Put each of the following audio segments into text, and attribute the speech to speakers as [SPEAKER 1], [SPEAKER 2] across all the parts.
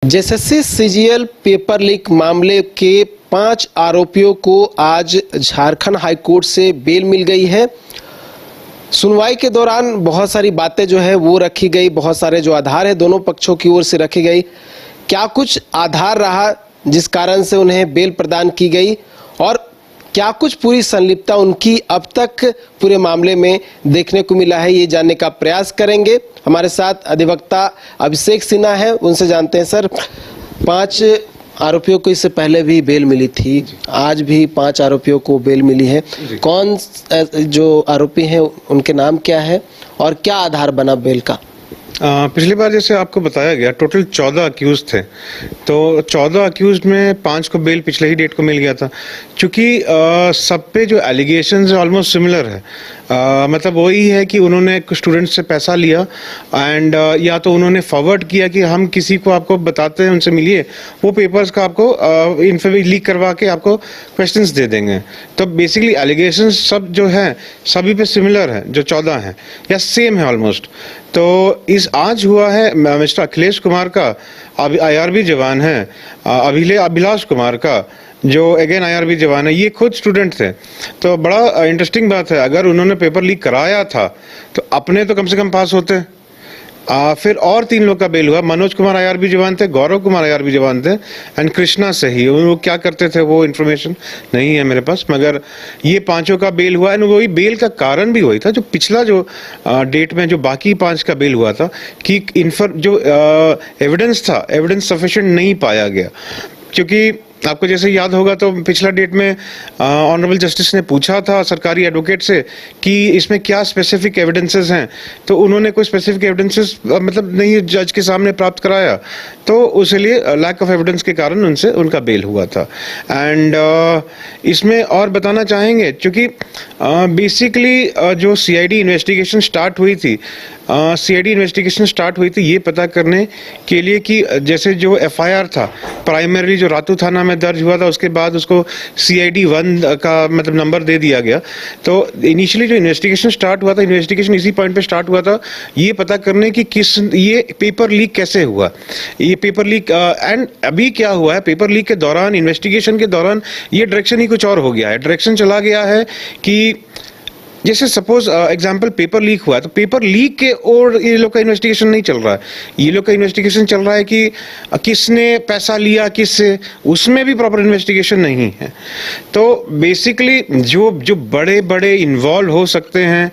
[SPEAKER 1] JSSC CGL paper leak मामले के 5 आरोपियों को आज झारखंड हाईकोर्ट से बेल मिल गई है। सुनवाई के दौरान बहुत सारी बातें जो है वो रखी गई, बहुत सारे जो आधार है दोनों पक्षों की ओर से रखी गई। क्या कुछ आधार रहा जिस कारण से उन्हें बेल प्रदान की गई और क्या कुछ पूरी संलिप्तता उनकी अब तक पूरे मामले में देखने को मिला है, ये जानने का प्रयास करेंगे। हमारे साथ अधिवक्ता अभिषेक सिन्हा है, उनसे जानते हैं। सर, 5 आरोपियों को इससे पहले भी बेल मिली थी, आज भी 5 आरोपियों को बेल मिली है। कौन जो आरोपी हैं उनके नाम क्या है और क्या आधार बना बेल का?
[SPEAKER 2] पिछली बार जैसे आपको बताया गया टोटल 14 अक्यूज थे, तो 14 अक्यूज में 5 को बेल पिछले ही डेट को मिल गया था। क्योंकि सब पे जो एलिगेशंस है ऑलमोस्ट सिमिलर है। मतलब वही है कि उन्होंने कुछ स्टूडेंट्स से पैसा लिया एंड या तो उन्होंने फॉरवर्ड किया कि हम किसी को आपको बताते हैं, उनसे मिलिए, वो पेपर्स का आपको इन्फॉर्मेशन लीक करवा के आपको क्वेश्चंस दे देंगे। तो बेसिकली एलिगेशंस सब जो है सभी पे सिमिलर है, जो 14 हैं या सेम है ऑलमोस्ट। तो इस आज हुआ है मिस्टर अखिलेश कुमार का, आईआरबी जवान है, अभिलाष कुमार का जो अगेन आईआरबी जवान है, ये खुद स्टूडेंट थे। तो बड़ा इंटरेस्टिंग बात है, अगर उन्होंने पेपर लीक कराया था तो अपने तो कम से कम पास होते। फिर और 3 लोग का बेल हुआ। मनोज कुमार आईआरबी जवान थे, गौरव कुमार आईआरबी जवान थे एंड कृष्णा सही। वो क्या करते थे वो इन्फॉर्मेशन नहीं है मेरे पास, मगर ये 5 का बेल हुआ। एंड वही बेल का कारण भी वही था जो पिछला जो डेट में जो बाकी 5 का बेल हुआ था कि जो एविडेंस था, एविडेंस सफिशिएंट नहीं पाया गया। क्योंकि आपको जैसे याद होगा तो पिछला डेट में ऑनरेबल जस्टिस ने पूछा था सरकारी एडवोकेट से कि इसमें क्या स्पेसिफिक एविडेंसेस हैं, तो उन्होंने कोई स्पेसिफिक एविडेंसेस मतलब नहीं जज के सामने प्राप्त कराया, तो उसके लिए लैक ऑफ एविडेंस के कारण उनसे उनका बेल हुआ था। एंड इसमें और बताना चाहेंगे क्योंकि बेसिकली जो सीआईडी इन्वेस्टिगेशन स्टार्ट हुई थी, ये पता करने के लिए कि जैसे जो एफआईआर था प्राइमरी जो रातू थाना में दर्ज हुआ था, उसके बाद उसको सीआईडी 1 का मतलब नंबर दे दिया गया। तो इनिशियली जो इन्वेस्टिगेशन स्टार्ट हुआ था, इन्वेस्टिगेशन इसी पॉइंट पे स्टार्ट हुआ था, ये पता करने की ये पेपर लीक कैसे हुआ, ये पेपर लीक एंड अभी क्या हुआ है। पेपर लीक के दौरान, इन्वेस्टिगेशन के दौरान ये डायरेक्शन ही कुछ और हो गया है। डायरेक्शन चला गया है कि जैसे सपोज एग्जाम्पल पेपर लीक हुआ है, तो पेपर लीक के और ये लोग का इन्वेस्टिगेशन नहीं चल रहा है। ये लोग का इन्वेस्टिगेशन चल रहा है कि किसने पैसा लिया किससे, उसमें भी प्रॉपर इन्वेस्टिगेशन नहीं है। तो बेसिकली जो बड़े बड़े इन्वॉल्व हो सकते हैं,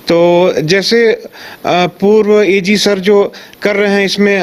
[SPEAKER 2] तो जैसे पूर्व एजी सर जो कर रहे हैं इसमें,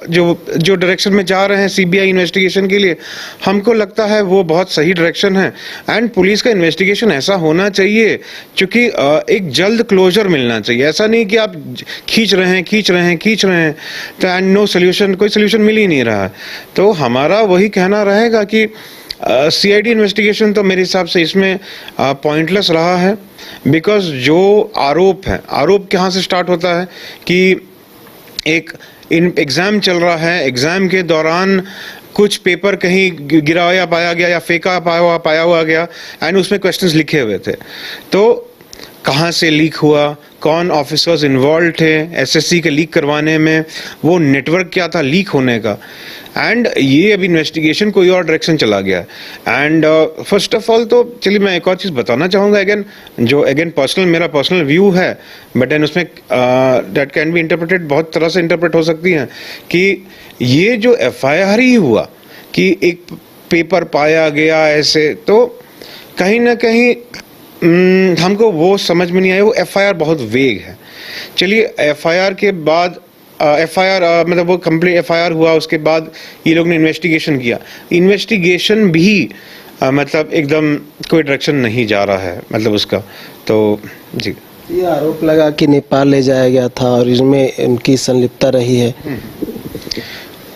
[SPEAKER 2] जो डायरेक्शन में जा रहे हैं सीबीआई इन्वेस्टिगेशन के लिए, हमको लगता है वो बहुत सही डायरेक्शन है। एंड पुलिस का इन्वेस्टिगेशन ऐसा होना चाहिए क्योंकि एक जल्द क्लोजर मिलना चाहिए। ऐसा नहीं कि आप खींच रहे हैं तो एंड नो सोल्यूशन, कोई सोल्यूशन मिल ही नहीं रहा है। तो हमारा वही कहना रहेगा कि सीआईडी इन्वेस्टिगेशन तो मेरे हिसाब से इसमें पॉइंटलेस रहा है। बिकॉज जो आरोप है, आरोप कहाँ से स्टार्ट होता है कि एक एग्जाम चल रहा है, एग्जाम के दौरान कुछ पेपर कहीं गिराया पाया गया या फेंका पाया हुआ गया एंड उसमें क्वेश्चंस लिखे हुए थे। तो कहाँ से लीक हुआ, कौन ऑफिसर्स इन्वॉल्व थे एसएससी के लीक करवाने में, वो नेटवर्क क्या था लीक होने का, एंड ये अभी इन्वेस्टिगेशन कोई और डायरेक्शन चला गया। एंड फर्स्ट ऑफ ऑल तो चलिए मैं एक और चीज़ बताना चाहूँगा, अगेन मेरा पर्सनल व्यू है, बट देन उसमें दैट कैन बी इंटरप्रेटेड, बहुत तरह से इंटरप्रेट हो सकती हैं कि ये जो एफआईआर ही हुआ कि एक पेपर पाया गया ऐसे, तो कहीं ना कहीं हमको वो समझ में नहीं आया। वो एफआईआर बहुत वेग है। चलिए एफआईआर के बाद मतलब वो कंप्लीट एफआईआर हुआ, उसके बाद ये लोग ने इन्वेस्टिगेशन किया, इन्वेस्टिगेशन भी मतलब एकदम कोई डायरेक्शन नहीं जा रहा है मतलब उसका। तो जी,
[SPEAKER 1] ये आरोप लगा कि नेपाल ले जाया गया था और इसमें इनकी संलिप्तता रही है।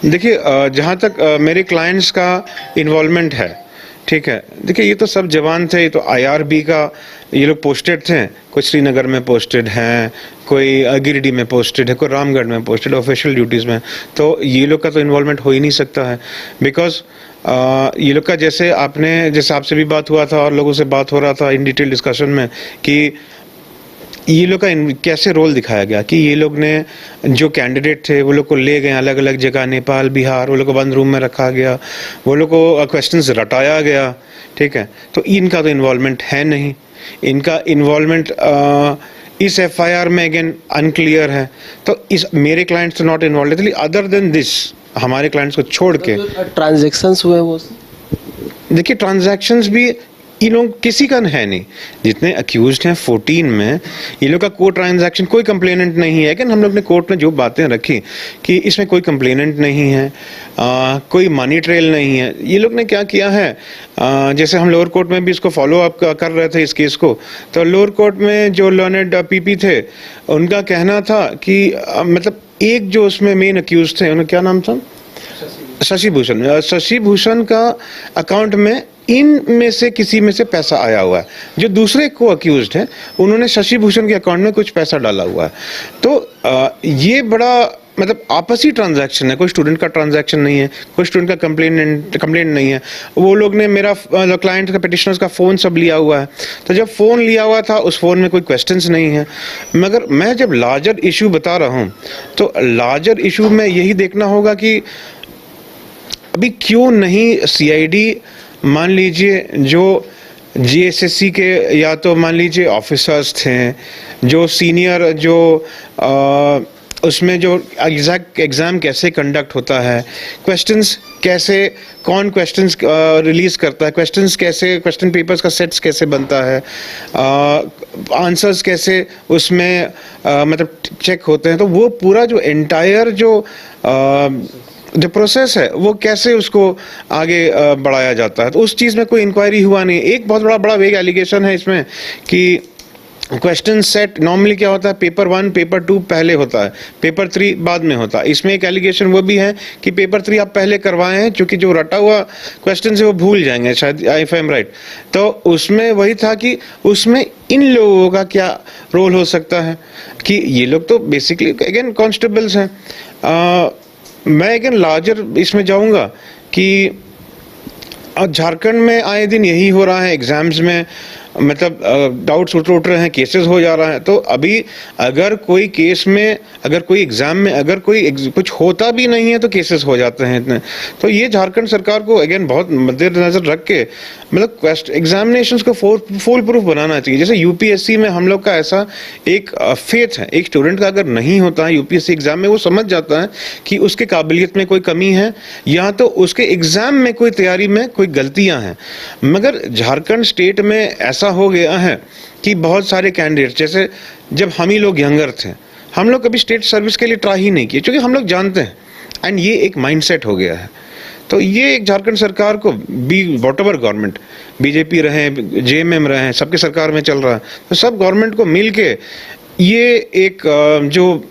[SPEAKER 2] देखिए जहाँ तक मेरे क्लाइंट्स का इन्वॉल्वमेंट है, ठीक है, देखिए ये तो सब जवान थे, ये तो आईआरबी का ये लोग पोस्टेड थे, कोई श्रीनगर में पोस्टेड हैं, कोई गिरिडीह में पोस्टेड है, कोई रामगढ़ में पोस्टेड ऑफिशियल ड्यूटीज़ में। तो ये लोग का तो इन्वॉल्वमेंट हो ही नहीं सकता है। बिकॉज ये लोग का जैसे आपसे भी बात हुआ था और लोगों से बात हो रहा था इन डिटेल डिस्कशन में कि ये लोग का कैसे रोल दिखाया गया कि ये लोग ने जो कैंडिडेट थे वो लोग को ले गए अलग अलग जगह, नेपाल, बिहार, वो लोग को बंद रूम में रखा गया, वो लोग को क्वेश्चंस रटाया गया, ठीक है। तो इनका तो इन्वॉल्वमेंट है नहीं, इनका इन्वॉल्वमेंट इस एफआईआर में अगेन अनक्लियर है। तो इस मेरे क्लाइंट्स तो not involve, other than this हमारे क्लाइंट्स को छोड़ के
[SPEAKER 1] ट्रांजैक्शंस हुए वो,
[SPEAKER 2] देखिए ट्रांजैक्शंस भी इन लोग किसी का है नहीं, जितने अक्यूज्ड हैं 14 में ये लोग का कोई ट्रांजैक्शन, कोई कंप्लेनेंट नहीं है। कि हम लोग ने कोर्ट में जो बातें रखी कि इसमें कोई कंप्लेनेंट नहीं है, कोई मनी ट्रेल नहीं है, ये लोग ने क्या किया है, जैसे हम लोअर कोर्ट में भी इसको फॉलो अप कर रहे थे इस केस को, तो लोअर कोर्ट में जो लर्नेड पीपी थे उनका कहना था कि मतलब एक जो उसमें मेन अक्यूज थे, उन्हें क्या नाम था, शशि भूषण, शशि भूषण का अकाउंट में इन में से किसी में से पैसा आया हुआ है। जो दूसरे को अक्यूज्ड हैं उन्होंने शशि भूषण के अकाउंट में कुछ पैसा डाला हुआ है। तो ये बड़ा मतलब आपसी ट्रांजैक्शन है, कोई स्टूडेंट का ट्रांजैक्शन नहीं है, कोई स्टूडेंट का कंप्लेंट नहीं है। वो लोग ने मेरा क्लाइंट का पिटिशनर्स का फ़ोन सब लिया हुआ है, तो जब फ़ोन लिया हुआ था उस फ़ोन में कोई क्वेश्चंस नहीं है। मगर मैं जब लार्जर इशू बता रहा हूँ तो लार्जर इशू में यही देखना होगा कि अभी क्यों नहीं सीआईडी, मान लीजिए जो जीएसएससी के या तो मान लीजिए ऑफिसर्स थे, जो सीनियर जो उसमें जो एग्जैक्ट एग्ज़ाम कैसे कंडक्ट होता है, क्वेश्चंस कैसे, कौन क्वेश्चंस रिलीज करता है, क्वेश्चंस कैसे, क्वेश्चन पेपर्स का सेट्स कैसे बनता है, आंसर्स कैसे उसमें मतलब चेक होते हैं, तो वो पूरा जो एंटायर जो प्रोसेस है वो कैसे उसको आगे बढ़ाया जाता है, तो उस चीज़ में कोई इंक्वायरी हुआ नहीं। एक बहुत बड़ा वेग एलिगेशन है इसमें कि क्वेश्चन सेट नॉर्मली क्या होता है, पेपर 1 पेपर 2 पहले होता है, पेपर 3 बाद में होता है। इसमें एक एलिगेशन वो भी है कि पेपर 3 आप पहले करवाए हैं, क्योंकि जो रटा हुआ क्वेश्चन है वो भूल जाएंगे शायद, इफ आई एम राइट। तो उसमें वही था कि उसमें इन लोगों का क्या रोल हो सकता है कि ये लोग तो बेसिकली अगेन कॉन्स्टेबल्स हैं। मैं अगेन लार्जर इसमें जाऊंगा कि झारखंड में आए दिन यही हो रहा है, एग्जाम्स में मतलब डाउट्स उठ रहे हैं, केसेस हो जा रहा है। तो अभी अगर कोई केस में, अगर कोई एग्जाम में अगर कोई कुछ होता भी नहीं है तो केसेस हो जाते हैं इतने। तो ये झारखंड सरकार को अगेन बहुत मद्देनजर रख के मतलब एग्जामिनेशंस को फुल प्रूफ बनाना चाहिए। जैसे यूपीएससी में हम लोग का ऐसा एक फेथ है, एक स्टूडेंट का अगर नहीं होता है यूपीएससी एग्जाम में, वो समझ जाता है कि उसके काबिलियत में कोई कमी है या तो उसके एग्जाम में कोई तैयारी में कोई गलतियां हैं। मगर झारखंड स्टेट में ऐसा हो गया है कि बहुत सारे कैंडिडेट, जैसे जब हम ही लोग यंगर थे, हम लोग कभी स्टेट सर्विस के लिए ट्राई ही नहीं किए, क्योंकि हम लोग जानते हैं, एंड ये एक माइंडसेट हो गया है। तो ये एक झारखंड सरकार को बी वॉटएवर गवर्नमेंट, बीजेपी रहे, जेएमएम रहे, सबके सरकार में चल रहा है, तो सब गवर्नमेंट को मिल के ये एक जो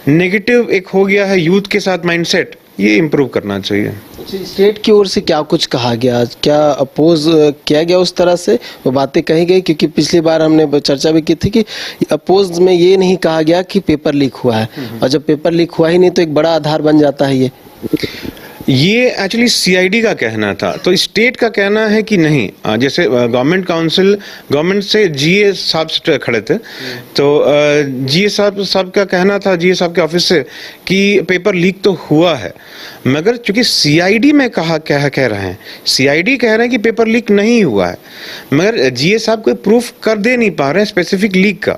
[SPEAKER 2] नेगेटिव एक हो गया है यूथ के साथ माइंडसेट, ये इम्प्रूव करना चाहिए।
[SPEAKER 1] स्टेट की ओर से क्या कुछ कहा गया, क्या अपोज किया गया उस तरह से, वो बातें कही गई? क्योंकि पिछली बार हमने चर्चा भी की थी कि अपोज में ये नहीं कहा गया कि पेपर लीक हुआ है, और जब पेपर लीक हुआ ही नहीं तो एक बड़ा आधार बन जाता है
[SPEAKER 2] ये एक्चुअली सीआईडी का कहना था। तो स्टेट का कहना है कि नहीं, जैसे गवर्नमेंट काउंसिल, गवर्नमेंट से जीए साहब से खड़े थे, तो जीए साहब का कहना था, जीए साहब के ऑफिस से, कि पेपर लीक तो हुआ है, मगर चूंकि सीआईडी में कह रहे हैं, सीआईडी कह रहे हैं कि पेपर लीक नहीं हुआ है, मगर जीए साहब कोई प्रूफ कर दे नहीं पा रहे हैं स्पेसिफिक लीक का,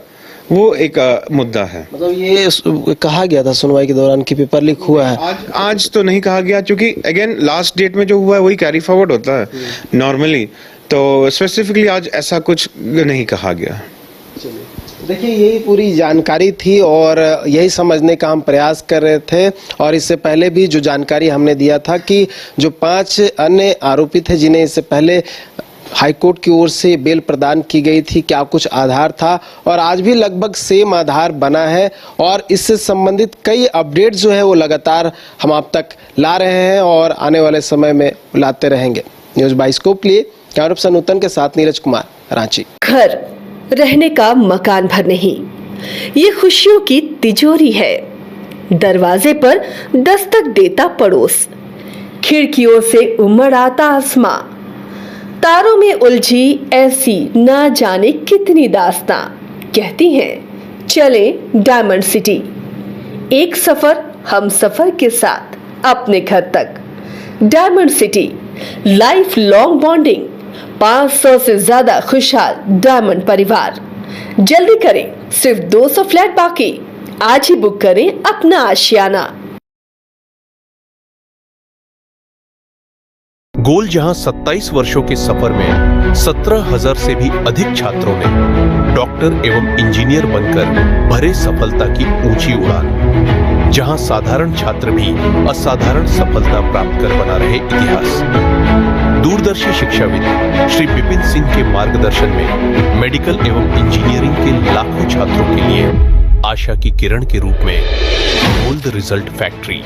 [SPEAKER 2] वो एक मुद्दा है।
[SPEAKER 1] मतलब ये कहा गया था सुनवाई के दौरान कि पेपर लीक हुआ है,
[SPEAKER 2] आज तो नहीं कहा गया, क्योंकि अगेन लास्ट डेट में जो हुआ है वही कैरी फॉरवर्ड होता है नॉर्मली, तो स्पेसिफिकली आज ऐसा कुछ नहीं कहा गया।
[SPEAKER 1] देखिए यही पूरी जानकारी थी और यही समझने का हम प्रयास कर रहे थे। और इससे पहले भी जो जानकारी हमने दिया था कि जो 5 अन्य आरोपी थे जिन्हें इससे पहले हाईकोर्ट की ओर से बेल प्रदान की गई थी, क्या कुछ आधार था, और आज भी लगभग सेम आधार बना है, और इससे संबंधित कई अपडेट जो है वो लगातार हम आप तक ला रहे हैं और आने वाले समय में लाते रहेंगे। न्यूज़ बाइस्कोप के लिए कैमरा पर्सन नूतन के साथ नीरज कुमार, रांची।
[SPEAKER 3] घर रहने का मकान भर नहीं, ये खुशियों की तिजोरी है। दरवाजे पर दस्तक देता पड़ोस, खिड़कियों से उमड़ आता आसमां, तारों में उलझी ऐसी ना जाने कितनी दास्तां। कहती हैं चले डायमंड सिटी, एक सफर हम सफर के साथ अपने घर तक। Diamond city, life long bonding, 500 से ज्यादा खुशहाल डायमंड परिवार। जल्दी करें, सिर्फ 200 फ्लैट बाकी, आज ही बुक करें अपना आशियाना।
[SPEAKER 4] गोल जहां 27 वर्षों के सफर में 17,000 से भी अधिक छात्रों ने डॉक्टर एवं इंजीनियर बनकर भरे सफलता की ऊंची उड़ान, जहां साधारण छात्र भी असाधारण सफलता प्राप्त कर बना रहे इतिहास। दूरदर्शी शिक्षाविद श्री विपिन सिंह के मार्गदर्शन में मेडिकल एवं इंजीनियरिंग के लाखों छात्रों के लिए आशा की किरण के रूप में गोल्ड रिजल्ट फैक्ट्री।